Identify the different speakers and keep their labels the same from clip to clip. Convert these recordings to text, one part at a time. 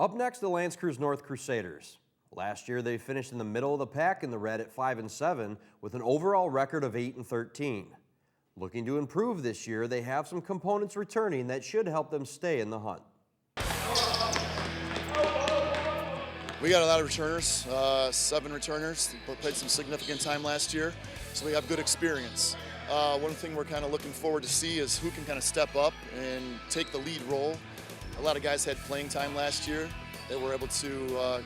Speaker 1: Up next, the L'Anse Creuse North Crusaders. Last year, they finished in the middle of the pack in the red at 5-7 with an overall record of 8-13. Looking to improve this year, they have some components returning that should help them stay in the hunt.
Speaker 2: We got a lot of returners, 7 returners, played some significant time last year, so we have good experience. One thing we're kind of looking forward to see is who can kind of step up and take the lead role. A lot of guys had playing time last year. They were able to,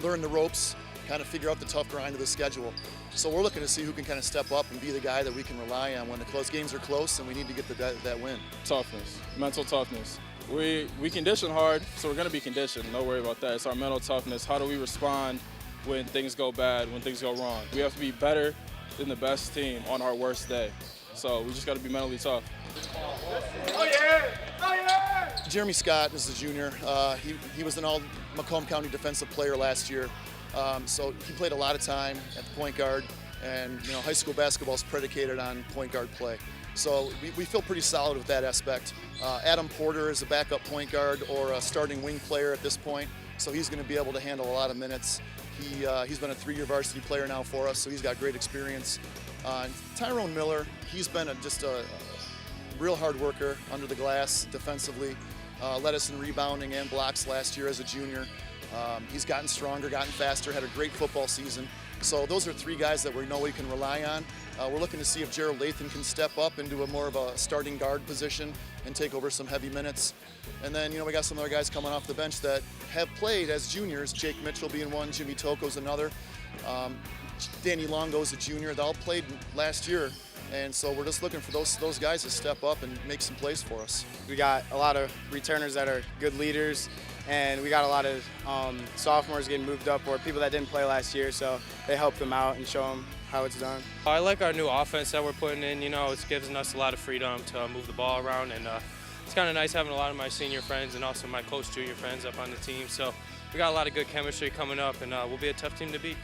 Speaker 2: learn the ropes, kind of figure out the tough grind of the schedule. So we're looking to see who can kind of step up and be the guy that we can rely on when the close games are close and we need to get that win.
Speaker 3: Toughness, mental toughness. We condition hard, so we're going to be conditioned. No worry about that. It's our mental toughness. How do we respond when things go bad, when things go wrong? We have to be better than the best team on our worst day. So we just got to be mentally tough.
Speaker 2: Oh yeah! Oh yeah! Jeremy Scott is a junior. He was an all-Macomb County defensive player last year. So he played a lot of time at the point guard, and high school basketball is predicated on point guard play. So we feel pretty solid with that aspect. Adam Porter is a backup point guard or a starting wing player at this point, so he's going to be able to handle a lot of minutes. He's been a 3-year varsity player now for us, so he's got great experience. Tyrone Miller, he's been just a real hard worker under the glass defensively. Led us in rebounding and blocks last year as a junior. He's gotten stronger, gotten faster, had a great football season. So those are 3 guys that we know we can rely on. We're looking to see if Gerald Lathan can step up into a more of a starting guard position and take over some heavy minutes. And then, we got some other guys coming off the bench that have played as juniors, Jake Mitchell being one, Jimmy Toko's another. Danny Longo's a junior. They all played last year. And so we're just looking for those guys to step up and make some plays for us.
Speaker 4: We got a lot of returners that are good leaders, and we got a lot of sophomores getting moved up or people that didn't play last year, so they help them out and show them how it's done.
Speaker 5: I like our new offense that we're putting in. It's giving us a lot of freedom to move the ball around, and it's kind of nice having a lot of my senior friends and also my close junior friends up on the team. So we got a lot of good chemistry coming up, and we'll be a tough team to beat.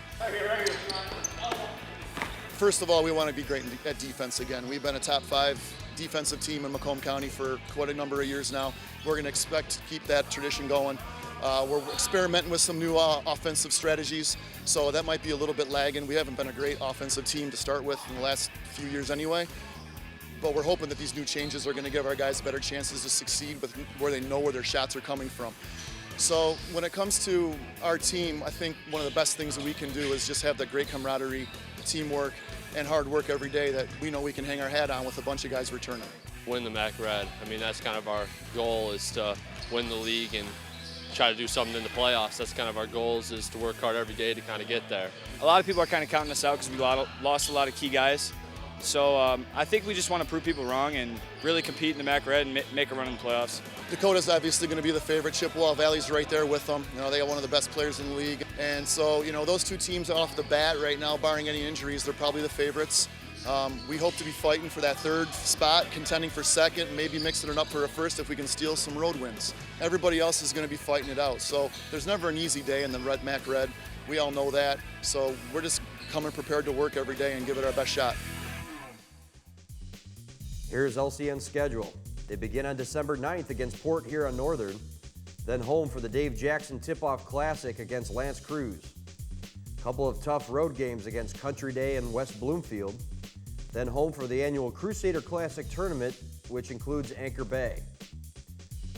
Speaker 2: First of all, we want to be great at defense again. We've been a top 5 defensive team in Macomb County for quite a number of years now. We're going to expect to keep that tradition going. We're experimenting with some new offensive strategies, so that might be a little bit lagging. We haven't been a great offensive team to start with in the last few years anyway, but we're hoping that these new changes are going to give our guys better chances to succeed with where they know where their shots are coming from. So when it comes to our team, I think one of the best things that we can do is just have that great camaraderie, teamwork, and hard work every day that we know we can hang our hat on with a bunch of guys returning.
Speaker 6: Win the MAC Red. I mean, that's kind of our goal, is to win the league and try to do something in the playoffs. That's kind of our goals, is to work hard every day to kind of get there.
Speaker 4: A lot of people are kind of counting us out because we lost a lot of key guys. So I think we just want to prove people wrong and really compete in the MAC Red and make a run in the playoffs.
Speaker 2: Dakota's obviously going to be the favorite. Chippewa Valley's right there with them. They got one of the best players in the league. And so, those 2 teams off the bat right now, barring any injuries, they're probably the favorites. We hope to be fighting for that 3rd spot, contending for 2nd, maybe mixing it up for a 1st if we can steal some road wins. Everybody else is going to be fighting it out. So there's never an easy day in the MAC Red. We all know that. So we're just coming prepared to work every day and give it our best shot.
Speaker 1: Here's LCN's schedule. They begin on December 9th against Port Huron Northern, then home for the Dave Jackson Tip-Off Classic against L'Anse Creuse. A couple of tough road games against Country Day and West Bloomfield, then home for the annual Crusader Classic Tournament, which includes Anchor Bay.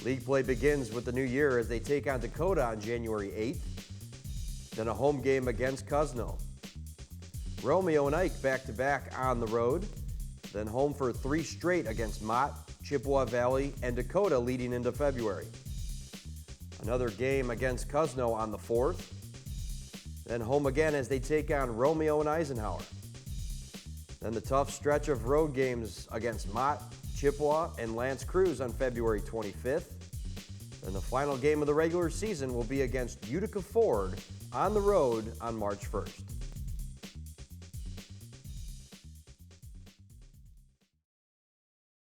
Speaker 1: League play begins with the new year as they take on Dakota on January 8th, then a home game against Cuzno. Romeo and Ike back-to-back on the road, then home for 3 straight against Mott, Chippewa Valley, and Dakota leading into February. Another game against Cuzno on the 4th, then home again as they take on Romeo and Eisenhower. Then the tough stretch of road games against Mott, Chippewa, and L'Anse Creuse on February 25th. Then the final game of the regular season will be against Utica Ford on the road on March 1st.